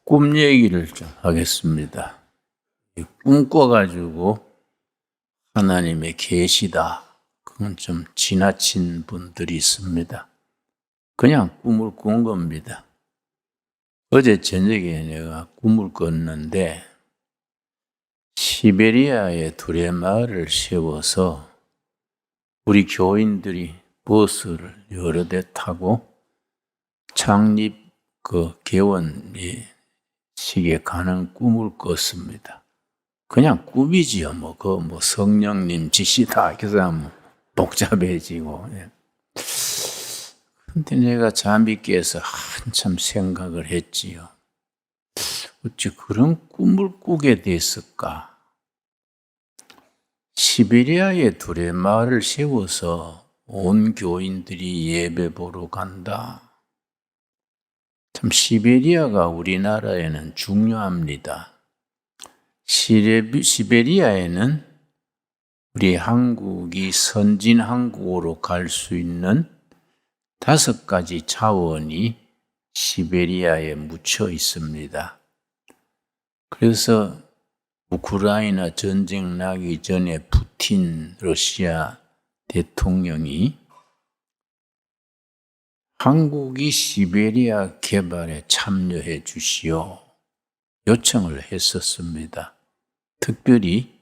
꿈 얘기를 좀 하겠습니다. 꿈 꿔가지고 하나님의 계시다. 그건 좀 지나친 분들이 있습니다. 그냥 꿈을 꾼 겁니다. 어제 저녁에 내가 꿈을 꿨는데 시베리아에 두레마을을 세워서 우리 교인들이 버스를 여러 대 타고 창립 개원식에 가는 꿈을 꿨습니다. 그냥 꿈이지요. 성령님 지시다. 그래서 하면 복잡해지고. 근데 내가 잠이 깨서 한참 생각을 했지요. 어찌 그런 꿈을 꾸게 됐을까? 시베리아에 두레마을을 세워서 온 교인들이 예배 보러 간다. 참 시베리아가 우리나라에는 중요합니다. 시베리아에는 우리 한국이 선진 한국으로 갈 수 있는 5가지 차원이 시베리아에 묻혀 있습니다. 그래서 우크라이나 전쟁 나기 전에 푸틴 러시아 대통령이 한국이 시베리아 개발에 참여해 주시오 요청을 했었습니다. 특별히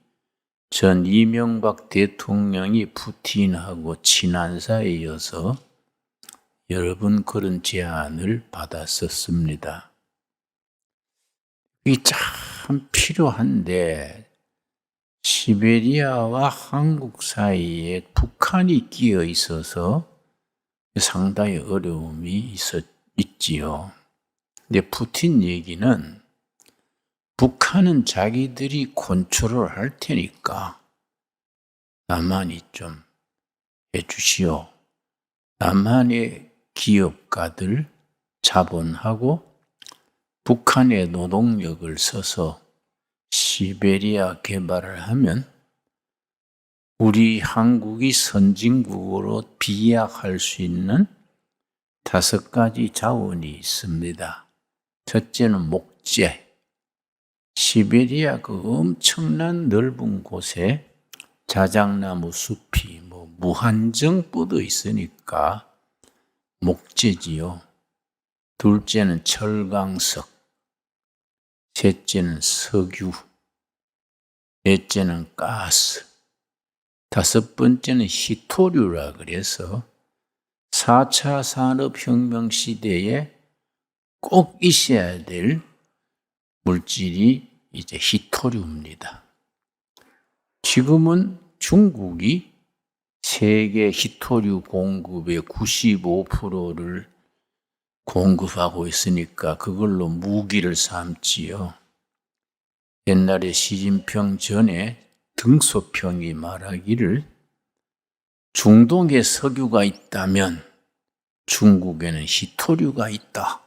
전 이명박 대통령이 푸틴하고 친한 사이여서 여러 번 그런 제안을 받았었습니다. 이게 참 필요한데 시베리아와 한국 사이에 북한이 끼어 있어서 상당히 어려움이 있지요. 근데 푸틴 얘기는 북한은 자기들이 컨트롤 할 테니까 남한이 좀 해주시오. 남한의 기업가들 자본하고 북한의 노동력을 써서 시베리아 개발을 하면 우리 한국이 선진국으로 비약할 수 있는 5가지 자원이 있습니다. 첫째는 목재. 시베리아 그 엄청난 넓은 곳에 자작나무 숲이 무한정 뻗어 있으니까 목재지요. 둘째는 철강석. 셋째는 석유. 넷째는 가스. 5번째는 히토류라 그래서 4차 산업혁명 시대에 꼭 있어야 될 물질이 이제 히토류입니다. 지금은 중국이 세계 히토류 공급의 95%를 공급하고 있으니까 그걸로 무기를 삼지요. 옛날에 시진핑 전에 등소평이 말하기를 중동에 석유가 있다면 중국에는 히토류가 있다.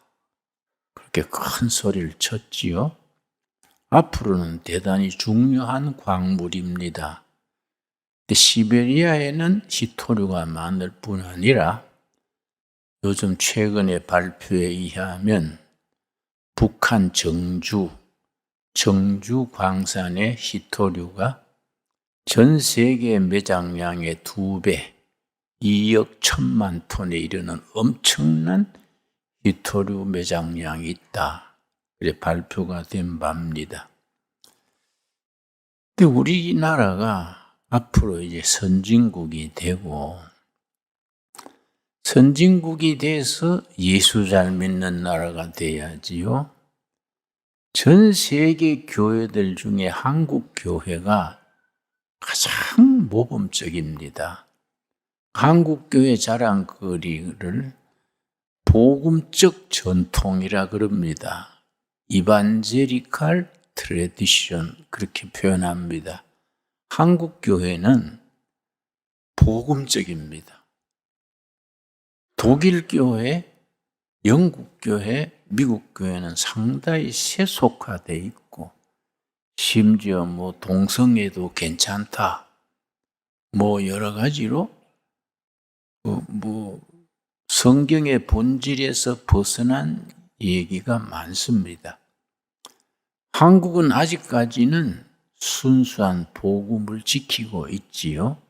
그렇게 큰 소리를 쳤지요. 앞으로는 대단히 중요한 광물입니다. 시베리아에는 히토류가 많을 뿐 아니라 요즘 최근의 발표에 의하면 북한 정주 광산의 히토류가 전 세계 매장량의 2배, 2억 1천만 톤에 이르는 엄청난 히토류 매장량이 있다. 그래 발표가 된 바입니다. 근데 우리나라가 앞으로 이제 선진국이 되고 선진국이 돼서 예수 잘 믿는 나라가 돼야지요. 전 세계 교회들 중에 한국 교회가 가장 모범적입니다. 한국 교회 자랑거리를 복음적 전통이라 그럽니다. 이반제리칼 트래디션 그렇게 표현합니다. 한국 교회는 복음적입니다. 독일 교회, 영국 교회, 미국 교회는 상당히 세속화되어 있고 심지어 동성애도 괜찮다. 여러 가지로 성경의 본질에서 벗어난 얘기가 많습니다. 한국은 아직까지는 순수한 복음을 지키고 있지요.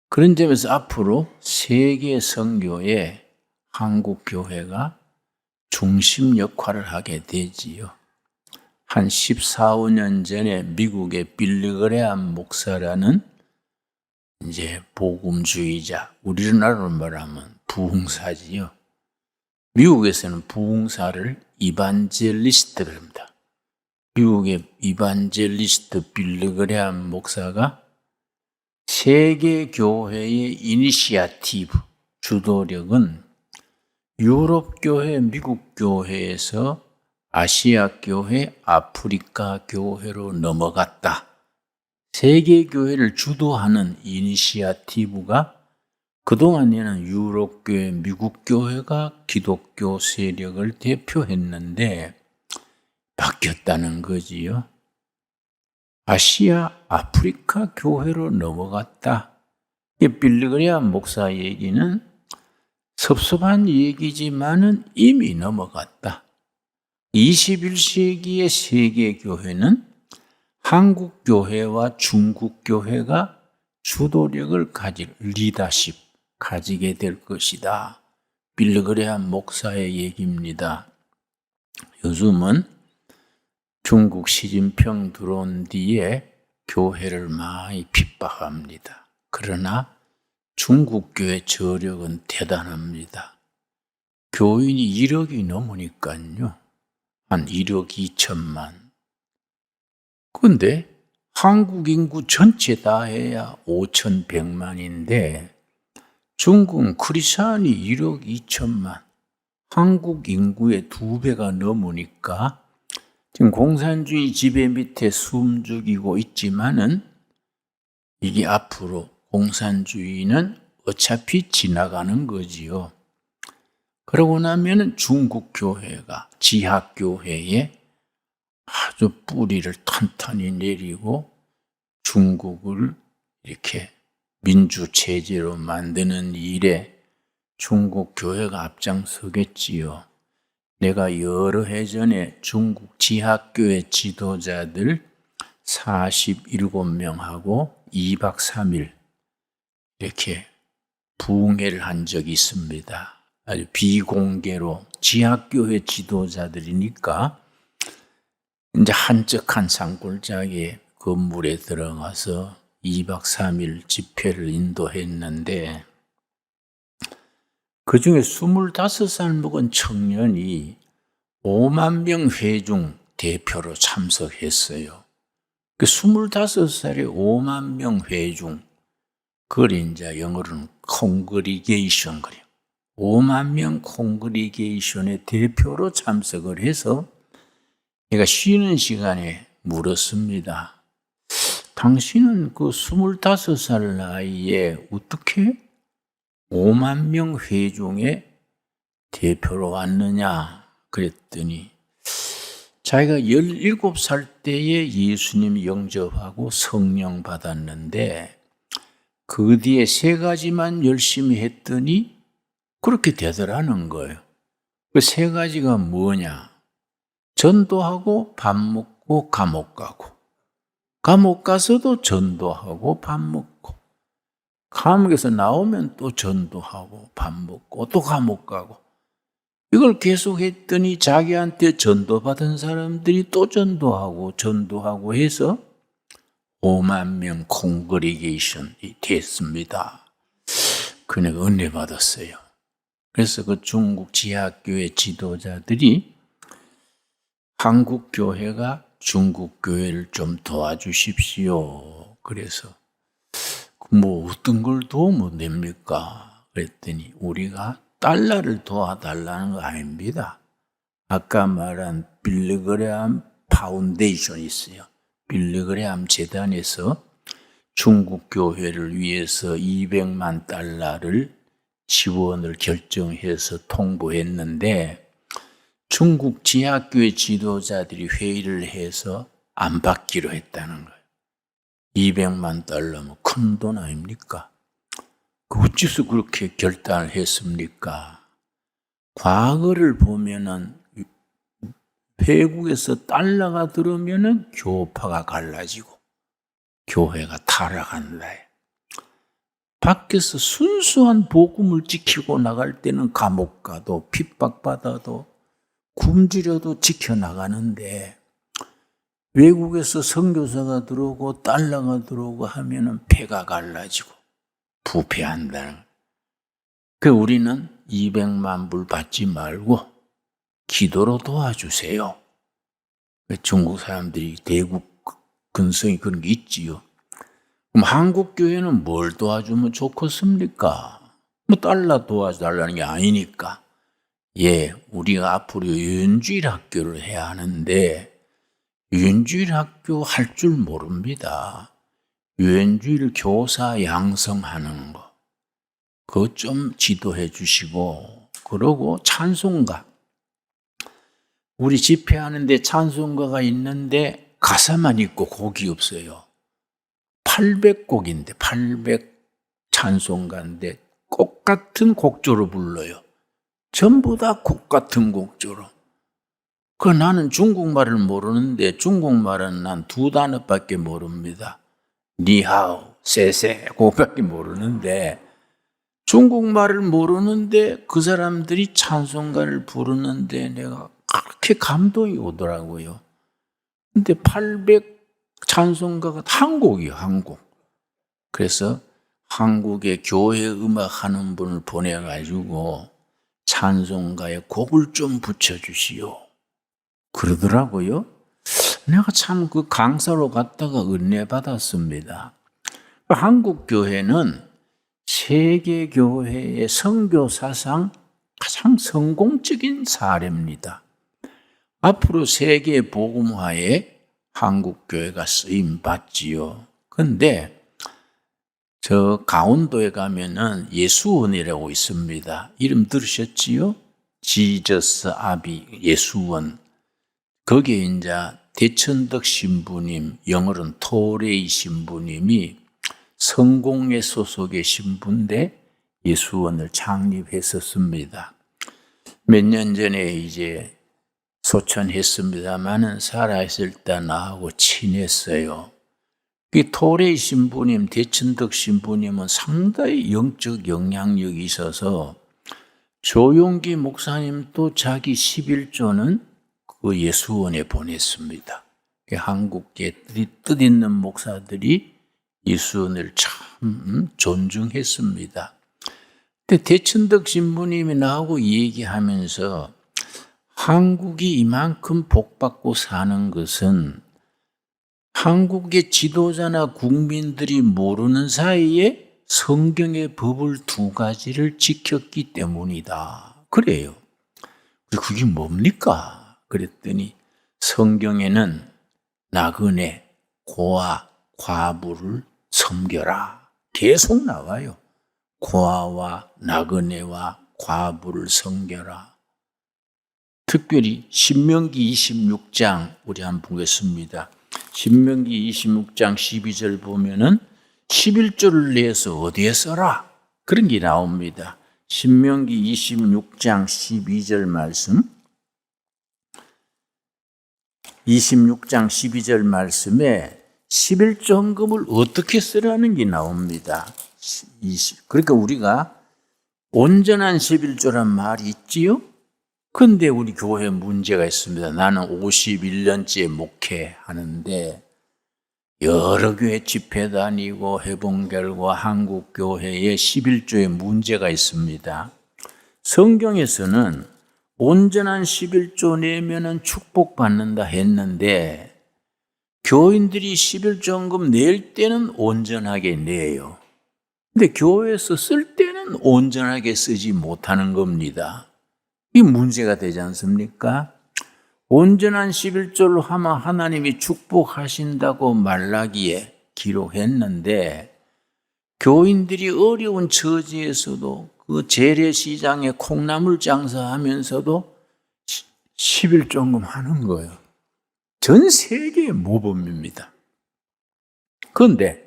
그런 점에서 앞으로 세계 선교에 한국 교회가 중심 역할을 하게 되지요. 한 14, 15년 전에 미국의 빌리그레암 목사라는 이제 복음주의자, 우리나라로 말하면 부흥사지요. 미국에서는 부흥사를 이반젤리스트라고 합니다. 미국의 이반젤리스트 빌리그레암 목사가 세계 교회의 이니시아티브, 주도력은 유럽 교회, 미국 교회에서 아시아 교회, 아프리카 교회로 넘어갔다. 세계 교회를 주도하는 이니시아티브가 그동안에는 유럽 교회, 미국 교회가 기독교 세력을 대표했는데 바뀌었다는 거지요. 아시아, 아프리카 교회로 넘어갔다. 이 빌리그레암 목사 얘기는 섭섭한 얘기지만은 이미 넘어갔다. 21세기의 세계 교회는 한국 교회와 중국 교회가 주도력을 가질 리더십 가지게 될 것이다. 빌리그레암 목사의 얘기입니다. 요즘은 중국 시진핑 들어온 뒤에 교회를 많이 핍박합니다. 그러나 중국 교회 저력은 대단합니다. 교인이 1억이 넘으니까요. 한 1억 2천만. 그런데 한국 인구 전체 다 해야 5,100만인데 중국은 크리스찬이 1억 2천만. 한국 인구의 2배가 넘으니까 지금 공산주의 지배 밑에 숨죽이고 있지만은 이게 앞으로 공산주의는 어차피 지나가는 거지요. 그러고 나면은 중국 교회가 지하교회에 아주 뿌리를 탄탄히 내리고 중국을 이렇게 민주체제로 만드는 일에 중국 교회가 앞장서겠지요. 내가 여러 해 전에 중국 지하교회 지도자들 47명하고 2박 3일 이렇게 부흥회를 한 적이 있습니다. 아주 비공개로 지하교회 지도자들이니까 이제 한적한 산골짜기 건물에 들어가서 2박 3일 집회를 인도했는데 그 중에 25살 먹은 청년이 5만 명 회중 대표로 참석했어요. 그 25살에 5만 명 회중, 그걸 이제 영어로는 콩그리게이션 그래요. 5만 명 콩그리게이션의 대표로 참석을 해서 내가 쉬는 시간에 물었습니다. 당신은 그 25살 나이에 어떻게 5만 명 회중의 대표로 왔느냐 그랬더니 자기가 17살 때에 예수님 영접하고 성령 받았는데 그 뒤에 3가지만 열심히 했더니 그렇게 되더라는 거예요. 그 3가지가 뭐냐? 전도하고 밥 먹고 감옥 가고, 감옥 가서도 전도하고 밥 먹고, 감옥에서 나오면 또 전도하고 밥 먹고 또 감옥 가고, 이걸 계속 했더니 자기한테 전도받은 사람들이 또 전도하고 해서 5만 명 콩그리게이션이 됐습니다. 그녀가 은혜 받았어요. 그래서 그 중국 지하교회 지도자들이 한국 교회가 중국 교회를 좀 도와주십시오. 그래서 뭐 어떤 걸 도우면 됩니까? 그랬더니 우리가 달러를 도와달라는 거 아닙니다. 아까 말한 빌리그레암 파운데이션이 있어요. 빌리그레암 재단에서 중국 교회를 위해서 200만 달러를 지원을 결정해서 통보했는데 중국 지하교회 지도자들이 회의를 해서 안 받기로 했다는 거예요. 200만 달러면 큰 돈 아닙니까? 어째서 그렇게 결단을 했습니까? 과거를 보면은 외국에서 달러가 들어오면은 교파가 갈라지고 교회가 타락한다. 밖에서 순수한 복음을 지키고 나갈 때는 감옥 가도 핍박받아도 굶주려도 지켜나가는데 외국에서 선교사가 들어오고 달러가 들어오고 하면은 배가 갈라지고 부패한다는. 그 우리는 200만 불 받지 말고 기도로 도와주세요. 중국 사람들이 대국 근성이 그런 게 있지요. 그럼 한국 교회는 뭘 도와주면 좋겠습니까? 뭐 달러 도와달라는 게 아니니까. 예, 우리가 앞으로 유엔주일 학교를 해야 하는데 유엔주일 학교 할 줄 모릅니다. 유엔주일 교사 양성하는 거 그거 좀 지도해 주시고, 그러고 찬송가, 우리 집회하는데 찬송가가 있는데 가사만 있고 곡이 없어요. 800곡인데 800 찬송가인데 곡 같은 곡조로 불러요. 전부 다 곡 같은 곡조로. 나는 중국말을 모르는데 중국말은 난 2단어밖에 모릅니다. 니하오, 세세 그거밖에 모르는데 중국말을 모르는데 그 사람들이 찬송가를 부르는데 내가 그렇게 감동이 오더라고요. 근데 800 찬송가가 한 곡이에요, 한 곡. 그래서 한국에 교회 음악 하는 분을 보내가지고 찬송가에 곡을 좀 붙여주시오. 그러더라고요. 내가 참 그 강사로 갔다가 은혜 받았습니다. 한국 교회는 세계 교회의 선교 사상 가장 성공적인 사례입니다. 앞으로 세계 복음화에 한국 교회가 쓰임 받지요. 근데 저 강원도에 가면은 예수원이라고 있습니다. 이름 들으셨지요? 지저스 아비 예수원. 거기에 이제 대천덕 신부님, 영어로는 토레이 신부님이 성공회 소속의 신부인데 예수원을 창립했었습니다. 몇 년 전에 이제 소천했습니다만은 살아있을 때 나하고 친했어요. 이 토레이 신부님, 대천덕 신부님은 상당히 영적 영향력이 있어서 조용기 목사님도 자기 11조는 그 예수원에 보냈습니다. 한국계 뜻있는 목사들이 예수원을 참 존중했습니다. 근데 대천덕 신부님이 나하고 얘기하면서 한국이 이만큼 복받고 사는 것은 한국의 지도자나 국민들이 모르는 사이에 성경의 법을 2가지를 지켰기 때문이다. 그래요. 그게 뭡니까? 그랬더니 성경에는 나그네, 고아, 과부를 섬겨라. 계속 나와요. 고아와 나그네와 과부를 섬겨라. 특별히 신명기 26장 우리 한번 보겠습니다. 신명기 26장 12절 보면은 11조를 내서 어디에 써라? 그런 게 나옵니다. 신명기 26장 12절 말씀. 26장 12절 말씀에 11조 헌금을 어떻게 쓰라는 게 나옵니다. 그러니까 우리가 온전한 11조란 말이 있지요? 근데 우리 교회에 문제가 있습니다. 나는 51년째 목회하는데 여러 교회 집회 다니고 해본 결과 한국 교회에 11조에 문제가 있습니다. 성경에서는 온전한 11조 내면은 축복받는다 했는데 교인들이 11조헌금 낼 때는 온전하게 내요. 근데 교회에서 쓸 때는 온전하게 쓰지 못하는 겁니다. 이 문제가 되지 않습니까? 온전한 11조를 하면 하나님이 축복하신다고 말라기에 기록했는데 교인들이 어려운 처지에서도 그 재래시장에 콩나물 장사하면서도 11조헌금 하는 거예요. 전 세계의 모범입니다. 그런데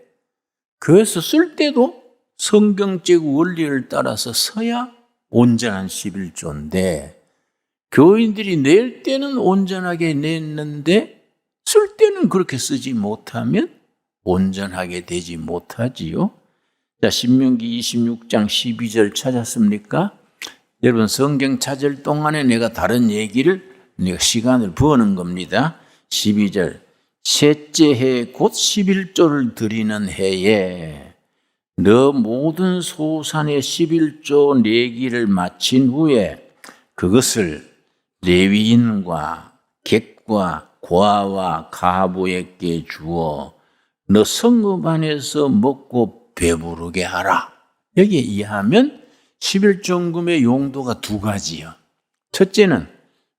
교회에서 쓸 때도 성경적 원리를 따라서 써야 온전한 11조인데 교인들이 낼 때는 온전하게 냈는데 쓸 때는 그렇게 쓰지 못하면 온전하게 되지 못하지요. 자, 신명기 26장 12절 찾았습니까? 여러분 성경 찾을 동안에 내가 다른 얘기를 내가 시간을 버는 겁니다. 12절 셋째 해 곧 11조를 드리는 해에 너 모든 소산의 11조 내기를 마친 후에 그것을 레위인과 객과 고아와 가부에게 주어 너 성읍 안에서 먹고 배부르게 하라. 여기에 의하면 11조금의 용도가 두 가지요. 첫째는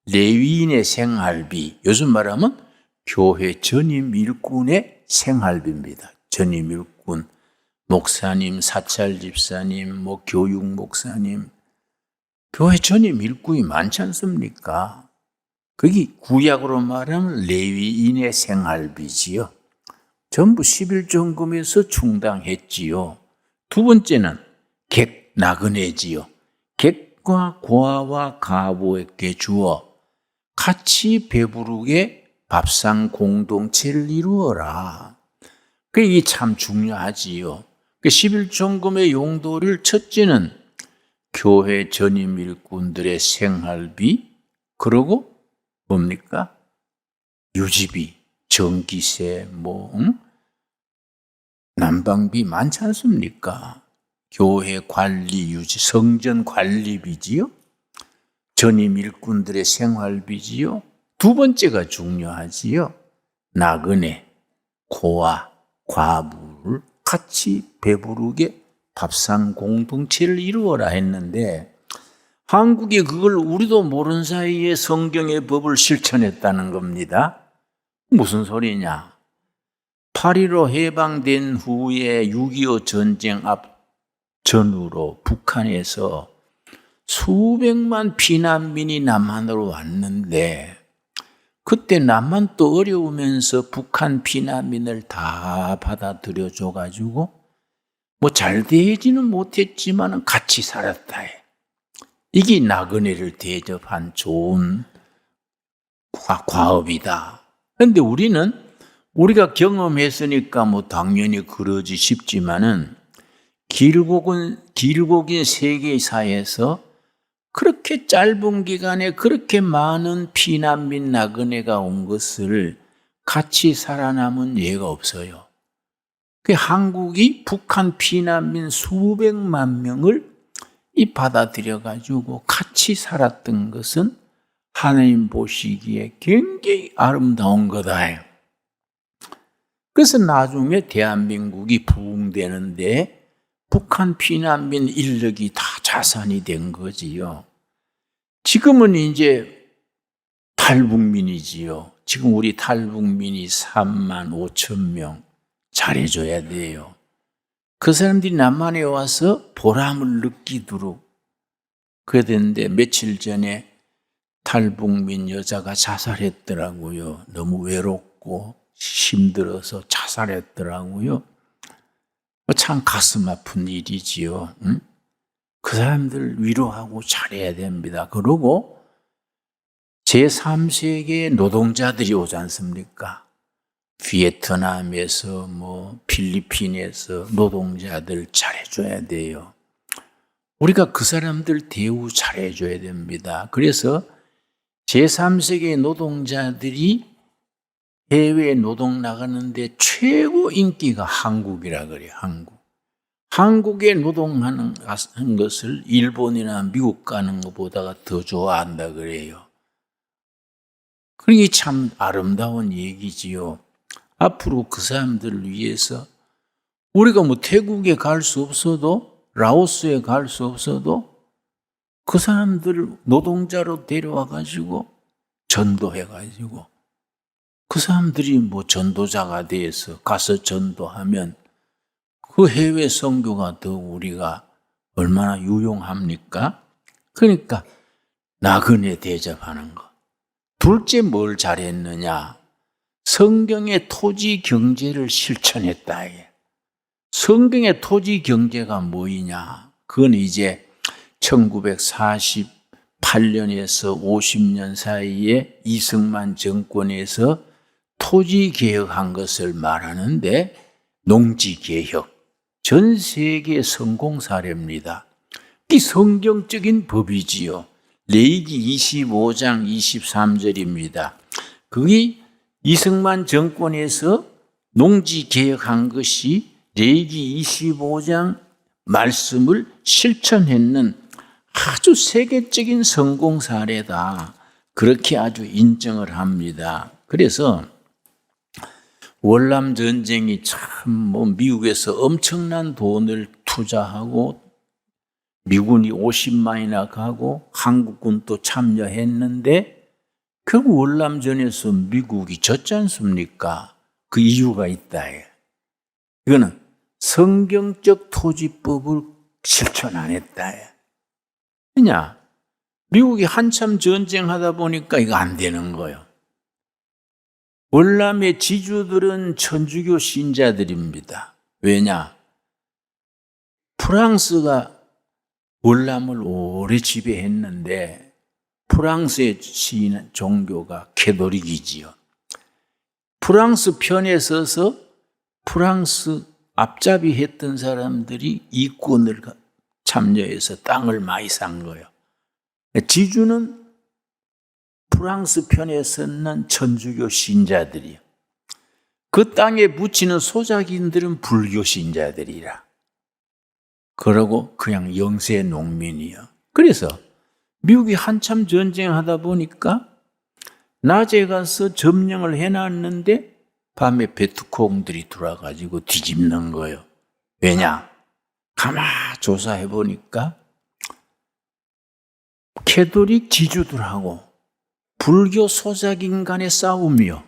레위인의 생활비, 요즘 말하면 교회 전임 일꾼의 생활비입니다. 전임 일꾼, 목사님, 사찰 집사님, 교육 목사님, 교회 전임 일꾼이 많지 않습니까? 그게 구약으로 말하면 레위인의 생활비지요. 전부 11조금에서 충당했지요. 두 번째는 객 나그네지요. 객과 고아와 가부에게 주어 같이 배부르게 밥상 공동체를 이루어라. 그게 참 중요하지요. 11조금의 용도를 첫째는 교회 전임 일꾼들의 생활비, 그리고 뭡니까? 유지비, 전기세, 난방비 많지 않습니까? 교회 관리 유지, 성전 관리비지요. 전임 일꾼들의 생활비지요. 두 번째가 중요하지요. 나그네, 고아, 과부를 같이 배부르게 밥상 공동체를 이루어라 했는데 한국이 그걸 우리도 모르는 사이에 성경의 법을 실천했다는 겁니다. 무슨 소리냐? 8.15 해방된 후에 6.25 전쟁 전후로 북한에서 수백만 피난민이 남한으로 왔는데 그때 남한 또 어려우면서 북한 피난민을 다 받아들여 줘가지고 잘 되지는 못했지만 같이 살았다 해. 이게 나그네를 대접한 좋은 과업이다. 그런데 우리가 경험했으니까 당연히 그러지 싶지만은 길고 긴 세계사에서 그렇게 짧은 기간에 그렇게 많은 피난민 나그네가 온 것을 같이 살아남은 예가 없어요. 한국이 북한 피난민 수백만 명을 받아들여가지고 같이 살았던 것은 하나님 보시기에 굉장히 아름다운 거다. 그래서 나중에 대한민국이 부흥되는데 북한 피난민 인력이 다 자산이 된 거지요. 지금은 이제 탈북민이지요. 지금 우리 탈북민이 3만 5천 명 잘해줘야 돼요. 그 사람들이 남한에 와서 보람을 느끼도록 그래야 되는데 며칠 전에 탈북민 여자가 자살했더라고요. 너무 외롭고 힘들어서 자살했더라고요. 참 가슴 아픈 일이지요. 응? 그 사람들 위로하고 잘해야 됩니다. 그리고 제3세계 노동자들이 오지 않습니까? 비에트남에서 필리핀에서 노동자들 잘해줘야 돼요. 우리가 그 사람들 대우 잘해줘야 됩니다. 그래서 제3세계 노동자들이 해외 노동 나가는데 최고 인기가 한국이라 그래요. 한국에 노동하는 것을 일본이나 미국 가는 것보다가 더 좋아한다 그래요. 그게 참 아름다운 얘기지요. 앞으로 그 사람들을 위해서 우리가 태국에 갈 수 없어도 라오스에 갈 수 없어도 그 사람들을 노동자로 데려와 가지고 전도해 가지고 그 사람들이 전도자가 돼서 가서 전도하면 그 해외 선교가 더 우리가 얼마나 유용합니까? 그러니까 나그네 대접하는 거. 둘째 뭘 잘했느냐? 성경의 토지 경제를 실천했다. 성경의 토지 경제가 뭐이냐? 그건 이제 1948 8년에서 50년 사이에 이승만 정권에서 토지 개혁한 것을 말하는데 농지 개혁, 전 세계 성공 사례입니다. 이 성경적인 법이지요. 레위기 25장 23절입니다. 그게 이승만 정권에서 농지 개혁한 것이 레위기 25장 말씀을 실천했는 아주 세계적인 성공 사례다. 그렇게 아주 인정을 합니다. 그래서 월남 전쟁이 참 미국에서 엄청난 돈을 투자하고 미군이 50만이나 가고 한국군도 참여했는데 결국 월남전에서 미국이 졌지 않습니까? 그 이유가 있다. 이거는 성경적 토지법을 실천 안 했다. 왜냐? 미국이 한참 전쟁하다 보니까 이거 안 되는 거예요. 월남의 지주들은 천주교 신자들입니다. 왜냐? 프랑스가 월남을 오래 지배했는데 프랑스의 종교가 캐톨릭이지요. 프랑스 편에 서서 프랑스 앞잡이 했던 사람들이 이권을 참여해서 땅을 많이 산 거예요. 지주는 프랑스 편에 섰는 천주교 신자들이요. 그 땅에 묻히는 소작인들은 불교 신자들이라. 그러고 그냥 영세 농민이요. 그래서 미국이 한참 전쟁하다 보니까 낮에 가서 점령을 해놨는데 밤에 베트콩들이 들어와가지고 뒤집는 거예요. 왜냐? 가만 조사해 보니까 캐톨릭 지주들하고 불교 소작인 간의 싸움이요.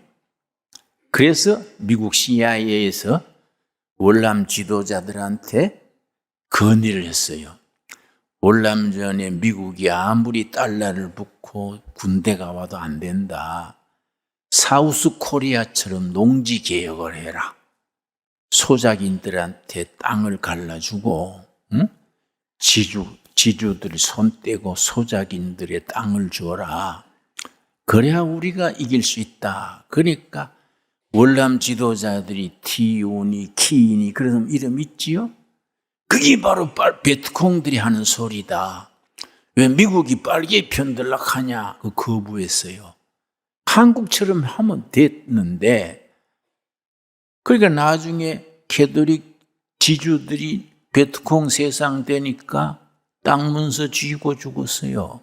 그래서 미국 CIA에서 월남 지도자들한테 건의를 했어요. 월남전에 미국이 아무리 달러를 붓고 군대가 와도 안 된다. 사우스 코리아처럼 농지 개혁을 해라. 소작인들한테 땅을 갈라주고 지주들이 손 떼고 소작인들의 땅을 줘라. 그래야 우리가 이길 수 있다. 그러니까 월남 지도자들이 티오니, 키니 그런 이름 있지요? 그게 바로 베트콩들이 하는 소리다. 왜 미국이 빨개 편들락하냐? 그 거부했어요. 한국처럼 하면 됐는데 그러니까 나중에 캐톨릭 지주들이 베트콩 세상 되니까 땅 문서 쥐고 죽었어요.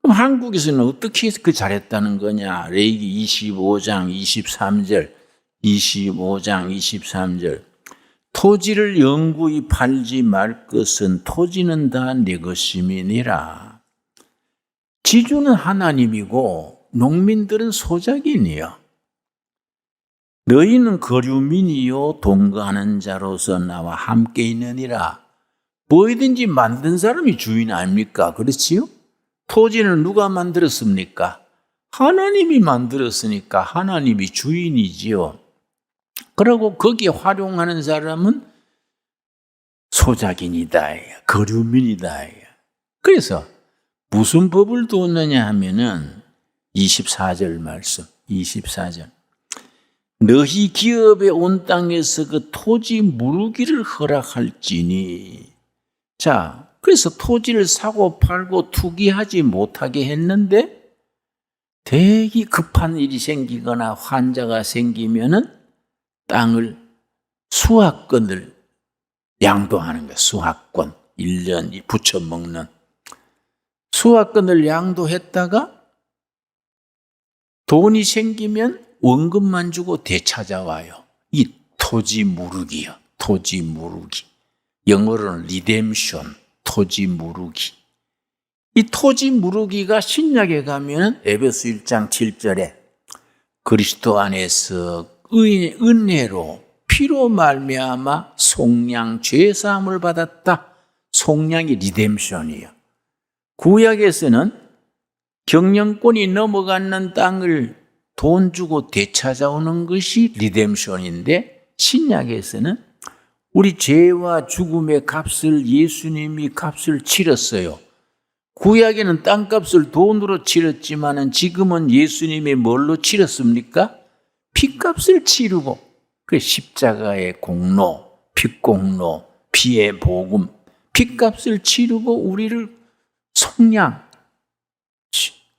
그럼 한국에서는 어떻게 그 잘했다는 거냐? 레위기 25장 23절, 25장 23절. 토지를 영구히 팔지 말 것은 토지는 다 내 것임이니라. 지주는 하나님이고 농민들은 소작인이요. 너희는 거류민이요 동거하는 자로서 나와 함께 있느니라. 뭐든지 만든 사람이 주인 아닙니까? 그렇지요? 토지는 누가 만들었습니까? 하나님이 만들었으니까 하나님이 주인이지요. 그리고 거기에 활용하는 사람은 소작인이다, 거류민이다. 그래서 무슨 법을 두었느냐 하면은 24절 말씀, 24절. 너희 기업에 온 땅에서 그 토지 무르기를 허락할지니. 자, 그래서 토지를 사고 팔고 투기하지 못하게 했는데 되게 급한 일이 생기거나 환자가 생기면은 땅을 수확권을 양도하는 거예요. 수확권. 1년 부쳐 먹는. 수확권을 양도했다가 돈이 생기면 원금만 주고 되찾아와요. 이 토지 무르기요. 토지 무르기. 영어로는 리뎀션, 토지 무르기. 이 토지 무르기가 신약에 가면 에베소 1장 7절에 그리스도 안에서 은혜로 피로 말미암아 속량 죄사함을 받았다. 속량이 리뎀션이에요. 구약에서는 경영권이 넘어가는 땅을 돈 주고 되찾아오는 것이 리뎀션인데 신약에서는 우리 죄와 죽음의 값을 예수님이 값을 치렀어요. 구약에는 땅값을 돈으로 치렀지만은 지금은 예수님이 뭘로 치렀습니까? 피값을 치르고, 그 십자가의 공로, 피공로, 피의 복음, 피값을 치르고 우리를 속량,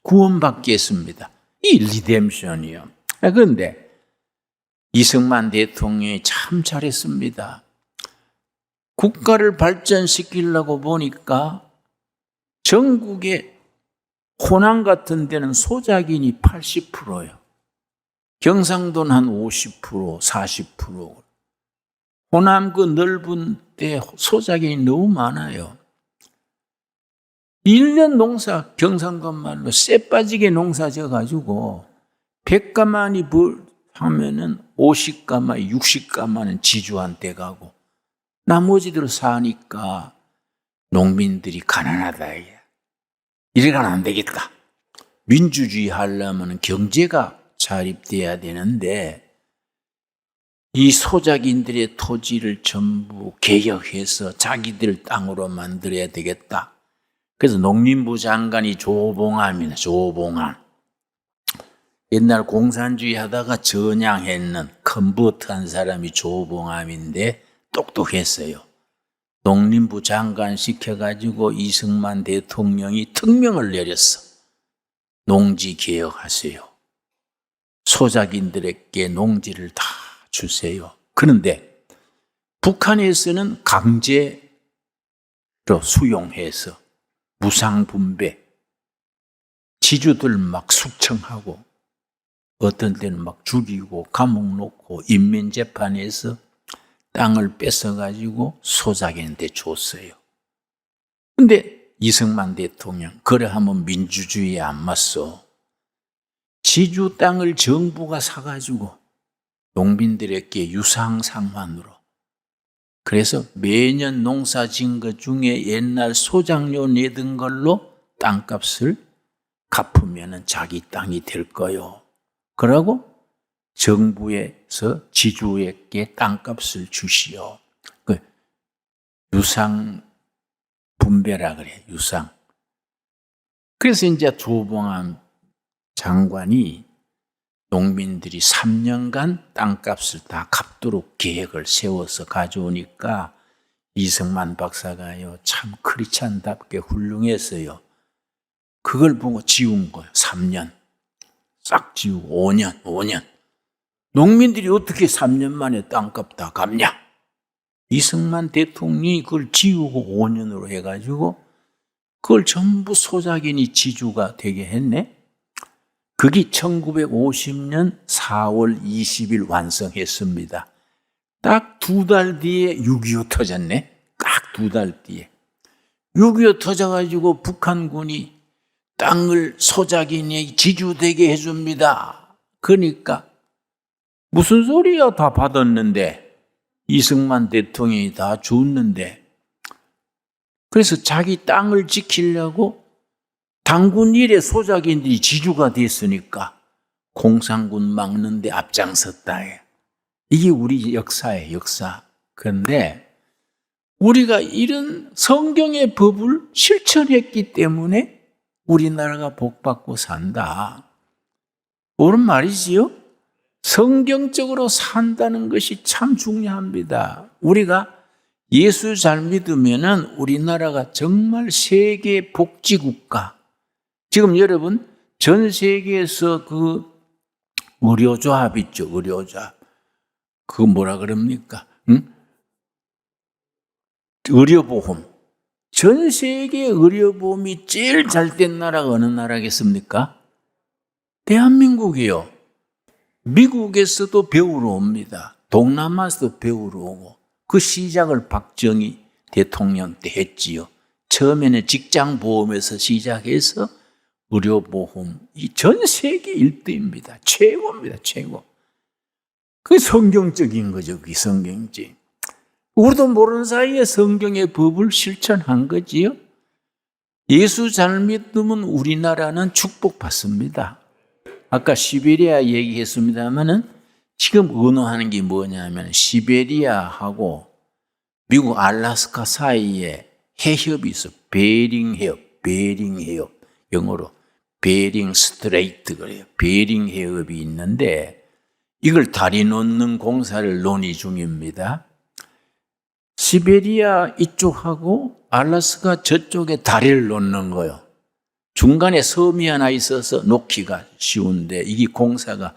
구원받게 했습니다. 이 리뎀션이요. 그런데 이승만 대통령이 참 잘했습니다. 국가를 발전시키려고 보니까 전국에 호남 같은 데는 소작인이 80%예요. 경상도는 한 50%, 40%. 호남 그 넓은 데 소작인이 너무 많아요. 1년 농사, 경상도 말로 쎄 빠지게 농사 져가지고 100가마니 하면은 50가마, 60가마는 지주한테 가고 나머지들 사니까 농민들이 가난하다. 이래가는 안 되겠다. 민주주의 하려면 경제가 자립돼야 되는데 이 소작인들의 토지를 전부 개혁해서 자기들 땅으로 만들어야 되겠다. 그래서 농림부 장관이 조봉암이네, 조봉암. 옛날 공산주의 하다가 전향했는 컨버트한 사람이 조봉암인데 똑똑했어요. 농림부 장관 시켜가지고 이승만 대통령이 특명을 내렸어. 농지 개혁하세요. 소작인들에게 농지를 다 주세요. 그런데 북한에서는 강제로 수용해서 무상분배, 지주들 막 숙청하고 어떤 때는 막 죽이고 감옥 놓고 인민재판에서 땅을 뺏어가지고 소작인한테 줬어요. 근데 이승만 대통령, 그래 하면 민주주의에 안 맞서. 지주 땅을 정부가 사가지고 농민들에게 유상상환으로. 그래서 매년 농사 지은 것 중에 옛날 소작료 내던 걸로 땅값을 갚으면 자기 땅이 될 거요. 그러고 정부에서 지주에게 땅값을 주시오. 그 유상 분배라 그래, 유상. 그래서 이제 조봉암 장관이 농민들이 3년간 땅값을 다 갚도록 계획을 세워서 가져오니까 이승만 박사가요, 참 크리스찬답게 훌륭했어요. 그걸 보고 지운 거예요. 3년. 싹 지우고 5년. 농민들이 어떻게 3년 만에 땅값 다 갚냐? 이승만 대통령이 그걸 지우고 5년으로 해가지고 그걸 전부 소작인이 지주가 되게 했네. 그게 1950년 4월 20일 완성했습니다. 딱 2달 뒤에 6.25 터졌네. 딱 2달 뒤에. 6.25 터져가지고 북한군이 땅을 소작인이 지주되게 해줍니다. 그러니까 무슨 소리야, 다 받았는데. 이승만 대통령이 다 줬는데. 그래서 자기 땅을 지키려고 당군 일에 소작인들이 지주가 됐으니까 공산군 막는데 앞장섰다. 이게 우리 역사예요, 역사. 그런데 우리가 이런 성경의 법을 실천했기 때문에 우리나라가 복받고 산다. 옳은 말이지요? 성경적으로 산다는 것이 참 중요합니다. 우리가 예수 잘 믿으면은 우리나라가 정말 세계 복지국가. 지금 여러분 전 세계에서 그 의료조합 있죠, 의료조합. 그거 뭐라 그럽니까? 의료보험. 전 세계 의료보험이 제일 잘된 나라가 어느 나라겠습니까? 대한민국이요. 미국에서도 배우러 옵니다. 동남아에서도 배우러 오고. 그 시작을 박정희 대통령 때 했지요. 처음에는 직장보험에서 시작해서 의료보험이 전 세계 1등입니다. 최고입니다, 최고. 그게 성경적인 거죠, 그게 성경적. 우리도 모르는 사이에 성경의 법을 실천한 거지요. 예수 잘 믿으면 우리나라는 축복받습니다. 아까 시베리아 얘기했습니다만은 지금 의논하는 게 뭐냐면 시베리아하고 미국 알래스카 사이에 해협이 있어. 베링 해협, 베링 해협, 영어로 베링 스트레이트 그래요. 베링 해협이 있는데 이걸 다리 놓는 공사를 논의 중입니다. 시베리아 이쪽하고 알래스카 저쪽에 다리를 놓는 거예요. 중간에 섬이 하나 있어서 놓기가 쉬운데 이게 공사가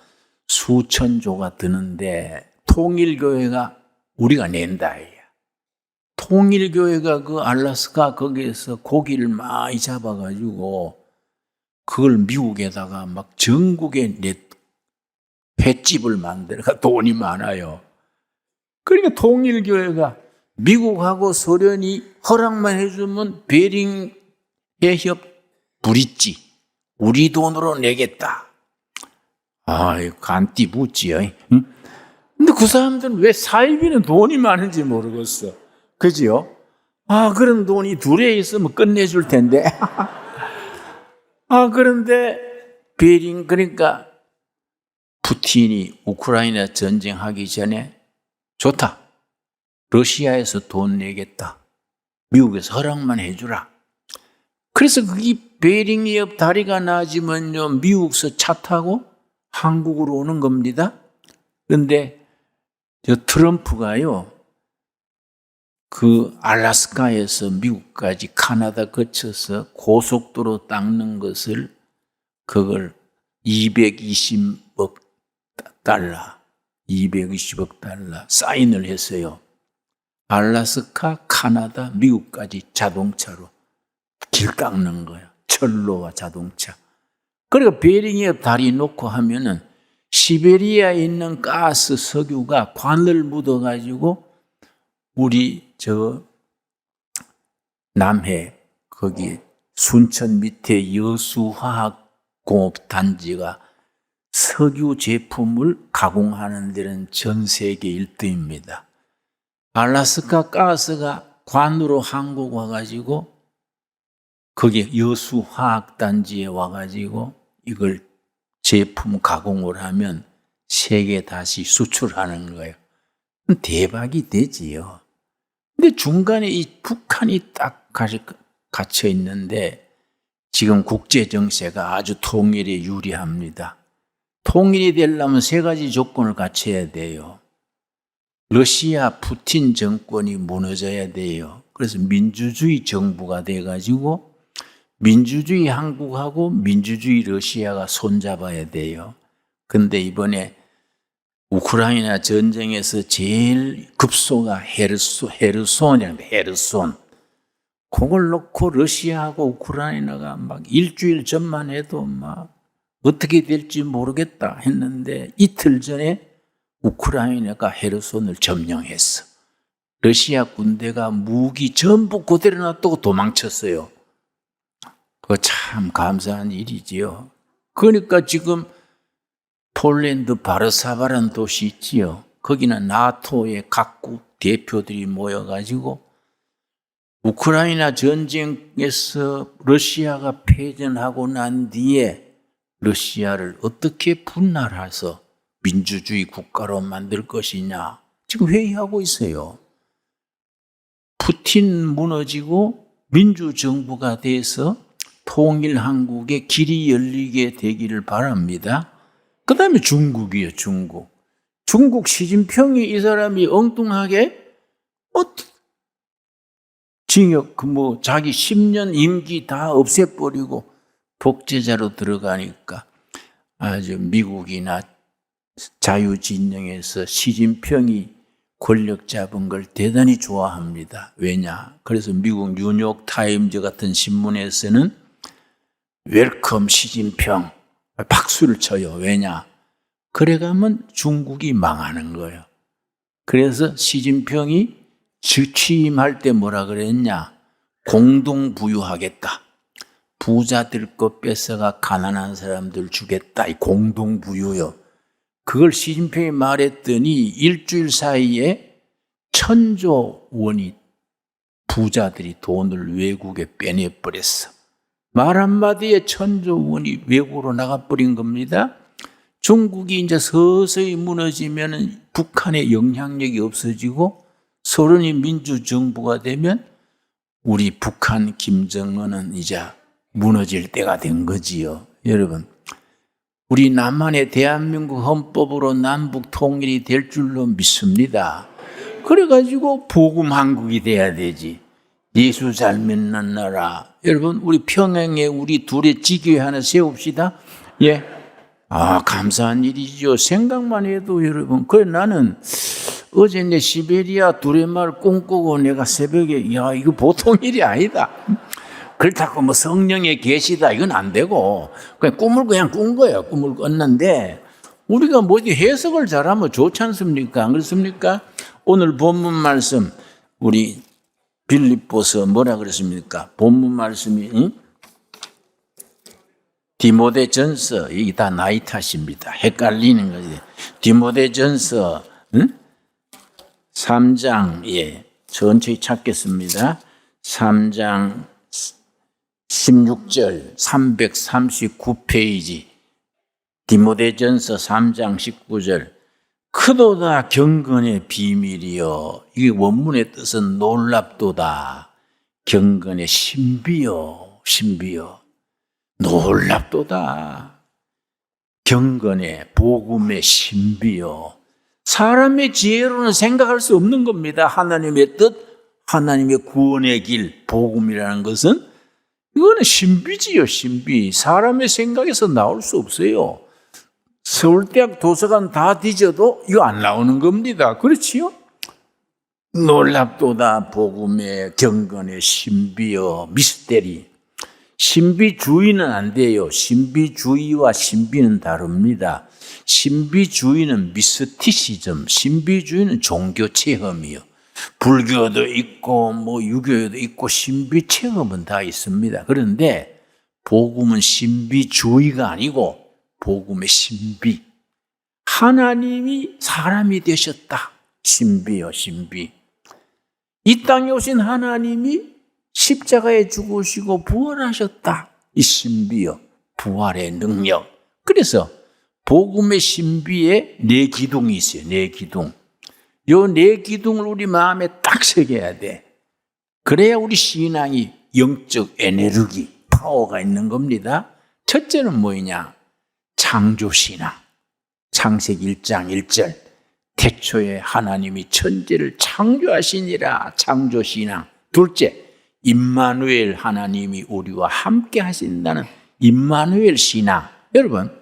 수천조가 드는데 통일교회가 우리가 낸다. 통일교회가 그 알래스카 거기에서 고기를 많이 잡아가지고 그걸 미국에다가 막 전국에 횟집을 만들어가 돈이 많아요. 그러니까 통일교회가 미국하고 소련이 허락만 해주면 베링 해협 브릿지 우리 돈으로 내겠다. 간띠 묻지요. 응? 근데 그 사람들은 왜 사이비는 돈이 많은지 모르겠어. 그지요? 그런 돈이 둘에 있으면 끝내줄 텐데. 그런데 베링, 그러니까 푸틴이 우크라이나 전쟁하기 전에 좋다. 러시아에서 돈 내겠다. 미국에서 허락만 해주라. 그래서 그게 베링 해협 다리가 나아지면요, 미국에서 차 타고 한국으로 오는 겁니다. 그런데 저 트럼프가요, 그 알래스카에서 미국까지 카나다 거쳐서 고속도로 닦는 것을 그걸 220억 달러 사인을 했어요. 알래스카, 카나다, 미국까지 자동차로 길 깎는 거예요. 철로와 자동차. 그러니까 베링해협 다리 놓고 하면은 시베리아에 있는 가스 석유가 관을 묻어가지고 우리 저 남해 거기 순천 밑에 여수화학공업단지가 석유 제품을 가공하는 데는 전 세계 1등입니다. 알래스카 가스가 관으로 한국 와가지고 거기 여수화학단지에 와가지고 이걸 제품 가공을 하면 세계 다시 수출하는 거예요. 대박이 되지요. 근데 중간에 이 북한이 딱 갇혀 있는데 지금 국제 정세가 아주 통일에 유리합니다. 통일이 되려면 세 가지 조건을 갖춰야 돼요. 러시아 푸틴 정권이 무너져야 돼요. 그래서 민주주의 정부가 돼가지고 민주주의 한국하고 민주주의 러시아가 손잡아야 돼요. 근데 이번에 우크라이나 전쟁에서 제일 급소가 헤르손이랍니다. 헤르손. 그걸 놓고 러시아하고 우크라이나가 막 일주일 전만 해도 막 어떻게 될지 모르겠다 했는데 이틀 전에 우크라이나가 헤르손을 점령했어. 러시아 군대가 무기 전부 그대로 놔두고 도망쳤어요. 그거 참 감사한 일이지요. 그러니까 지금 폴란드 바르샤바라는 도시 있지요. 거기는 나토의 각국 대표들이 모여가지고 우크라이나 전쟁에서 러시아가 패전하고 난 뒤에 러시아를 어떻게 분할해서 민주주의 국가로 만들 것이냐 지금 회의하고 있어요. 푸틴 무너지고 민주정부가 돼서 통일 한국의 길이 열리게 되기를 바랍니다. 그 다음에 중국이에요, 중국. 중국 시진핑이 이 사람이 엉뚱하게 징역, 자기 10년 임기 다 없애버리고 독재자로 들어가니까 아주 미국이나 자유진영에서 시진핑이 권력 잡은 걸 대단히 좋아합니다. 왜냐? 그래서 미국 뉴욕 타임즈 같은 신문에서는 웰컴 시진핑 박수를 쳐요. 왜냐? 그래가면 중국이 망하는 거예요. 그래서 시진핑이 취임할 때 뭐라 그랬냐? 공동부유하겠다. 부자들 것 뺏어가 가난한 사람들 주겠다. 이 공동부유요. 그걸 시진핑이 말했더니 일주일 사이에 1,000조 원이 부자들이 돈을 외국에 빼내버렸어. 말 한마디에 1,000조 원이 외국으로 나가버린 겁니다. 중국이 이제 서서히 무너지면 북한의 영향력이 없어지고 소련이 민주정부가 되면 우리 북한 김정은은 이제 무너질 때가 된 거지요. 여러분, 우리 남한의 대한민국 헌법으로 남북 통일이 될 줄로 믿습니다. 그래가지고 복음 한국이 돼야 되지. 예수 잘 믿는 나라. 여러분, 우리 평양에 우리 둘의 지교회 하나 세웁시다. 예. 감사한 일이죠. 생각만 해도 여러분. 그래, 나는 어제 내 시베리아 두레마을 꿈꾸고 내가 새벽에, 이거 보통 일이 아니다. 그렇다고 뭐 성령의 계시다 이건 안 되고 그냥 꿈을 그냥 꾼 거예요. 꿈을 꿨는데 우리가 뭐지 해석을 잘하면 좋지 않습니까? 안 그렇습니까? 오늘 본문 말씀 우리 빌립보서 뭐라 그랬습니까? 본문 말씀이 디모데전서 이게 다 나이 탓입니다. 헷갈리는 거지. 디모데전서 3장 천천히 찾겠습니다. 3장 16절 339페이지 디모데전서 3장 19절 크도다 경건의 비밀이요. 이게 원문의 뜻은 놀랍도다. 경건의 신비요. 신비요. 놀랍도다. 경건의 복음의 신비요. 사람의 지혜로는 생각할 수 없는 겁니다. 하나님의 뜻, 하나님의 구원의 길, 복음이라는 것은 이거는 신비지요, 신비. 사람의 생각에서 나올 수 없어요. 서울대학 도서관 다 뒤져도 이거 안 나오는 겁니다. 그렇지요? 놀랍도다 복음의 경건의 신비요, 미스테리. 신비주의는 안 돼요. 신비주의와 신비는 다릅니다. 신비주의는 미스티시즘, 신비주의는 종교 체험이요. 불교도 있고 뭐 유교도 있고 신비 체험은 다 있습니다. 그런데 복음은 신비주의가 아니고 복음의 신비. 하나님이 사람이 되셨다. 신비요, 신비. 이 땅에 오신 하나님이 십자가에 죽으시고 부활하셨다. 이 신비요, 부활의 능력. 그래서 복음의 신비에 네 기둥이 있어요. 네 기둥. 요 네 기둥을 우리 마음에 딱 새겨야 돼. 그래야 우리 신앙이 영적 에너지, 파워가 있는 겁니다. 첫째는 뭐냐? 창조신앙. 창세기 1장 1절. 태초에 하나님이 천지를 창조하시니라. 창조신앙. 둘째, 임마누엘 하나님이 우리와 함께 하신다는 임마누엘 신앙. 여러분,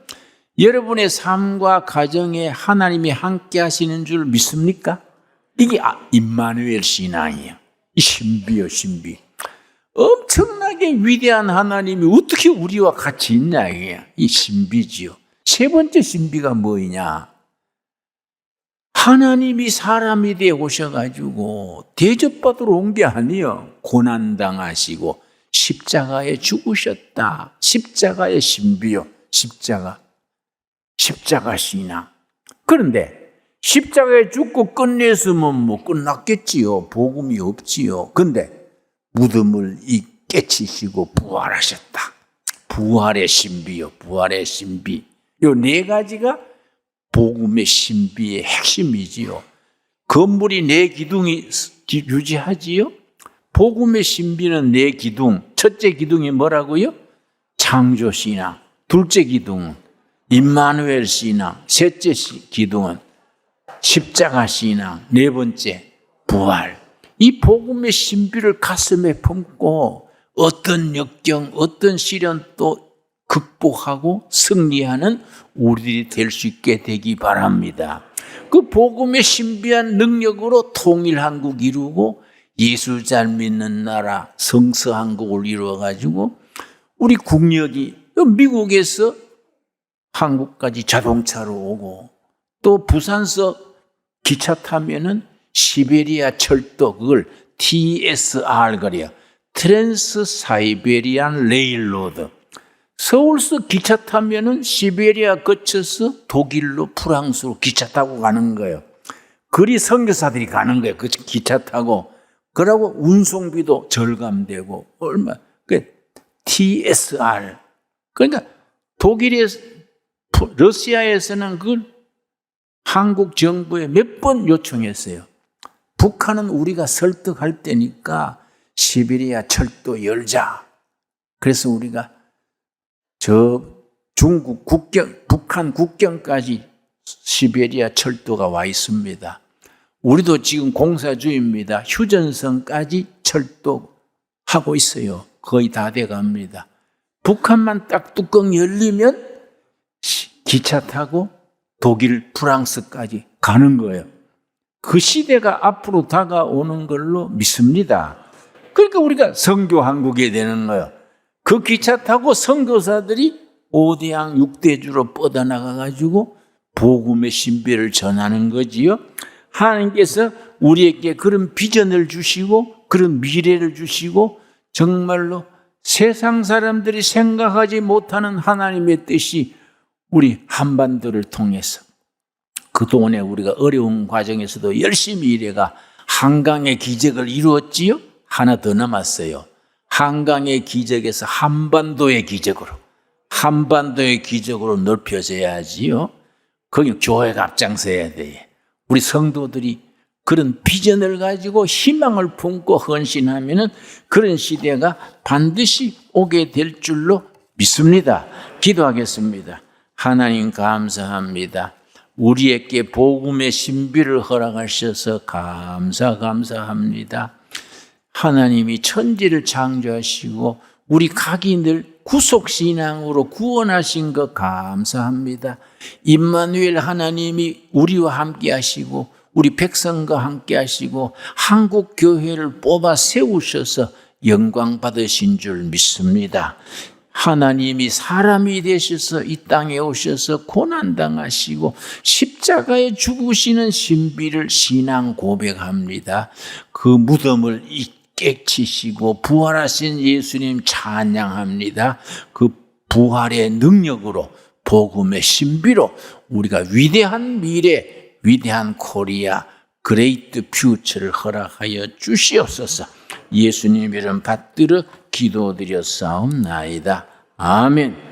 여러분의 삶과 가정에 하나님이 함께 하시는 줄 믿습니까? 이게 임마누엘 신앙이에요. 이 신비요, 신비. 엄청나게 위대한 하나님이 어떻게 우리와 같이 있냐, 이게. 이 신비지요. 세 번째 신비가 뭐냐? 하나님이 사람이 되어 오셔가지고 대접받으러 온 게 아니에요. 고난당하시고 십자가에 죽으셨다. 십자가의 신비요, 십자가. 십자가 신앙. 그런데 십자가에 죽고 끝냈으면 뭐 끝났겠지요. 복음이 없지요. 근데 무덤을 깨치시고 부활하셨다. 부활의 신비요. 부활의 신비. 요 네 가지가 복음의 신비의 핵심이지요. 건물이 네 기둥이 유지하지요. 복음의 신비는 네 기둥. 첫째 기둥이 뭐라고요? 창조 신앙. 둘째 기둥은 임마누엘 신앙. 셋째 기둥은 십자가 신앙. 네 번째 부활. 이 복음의 신비를 가슴에 품고 어떤 역경, 어떤 시련도 극복하고 승리하는 우리들이 될 수 있게 되기 바랍니다. 그 복음의 신비한 능력으로 통일한국 이루고 예수 잘 믿는 나라 성서한국을 이루어가지고 우리 국력이 미국에서 한국까지 자동차로 오고 또 부산서 기차 타면은 시베리아 철도 그걸 TSR 그래요. 트랜스 사이베리안 레일로드. 서울서 기차 타면은 시베리아 거쳐서 독일로 프랑스로 기차 타고 가는 거예요. 그리 선교사들이 가는 거예요. 그 기차 타고. 그러고 운송비도 절감되고 얼마. 그 TSR. 그러니까 독일에서 러시아에서는 그걸 한국 정부에 몇 번 요청했어요. 북한은 우리가 설득할 때니까 시베리아 철도 열자. 그래서 우리가 저 중국 국경, 북한 국경까지 시베리아 철도가 와 있습니다. 우리도 지금 공사 중입니다. 휴전선까지 철도하고 있어요. 거의 다 돼갑니다. 북한만 딱 뚜껑 열리면 기차 타고 독일, 프랑스까지 가는 거예요. 그 시대가 앞으로 다가오는 걸로 믿습니다. 그러니까 우리가 선교한국이 되는 거예요. 그 기차 타고 선교사들이 5대양 6대주로 뻗어나가가지고 복음의 신비를 전하는 거지요. 하나님께서 우리에게 그런 비전을 주시고 그런 미래를 주시고 정말로 세상 사람들이 생각하지 못하는 하나님의 뜻이 우리 한반도를 통해서 그동안에 우리가 어려운 과정에서도 열심히 일해가 한강의 기적을 이루었지요. 하나 더 남았어요. 한강의 기적에서 한반도의 기적으로 넓혀져야지요. 거기 교회가 앞장서야 돼. 우리 성도들이 그런 비전을 가지고 희망을 품고 헌신하면은 그런 시대가 반드시 오게 될 줄로 믿습니다. 기도하겠습니다. 하나님 감사합니다. 우리에게 복음의 신비를 허락하셔서 감사합니다. 하나님이 천지를 창조하시고 우리 각인을 구속신앙으로 구원하신 것 감사합니다. 임마누엘 하나님이 우리와 함께 하시고 우리 백성과 함께 하시고 한국 교회를 뽑아 세우셔서 영광 받으신 줄 믿습니다. 하나님이 사람이 되셔서 이 땅에 오셔서 고난당하시고 십자가에 죽으시는 신비를 신앙 고백합니다. 그 무덤을 깨치시고 부활하신 예수님 찬양합니다. 그 부활의 능력으로 복음의 신비로 우리가 위대한 미래, 위대한 코리아, 그레이트 퓨처를 허락하여 주시옵소서. 예수님 이름 받들어 기도드렸사옵나이다. 아멘.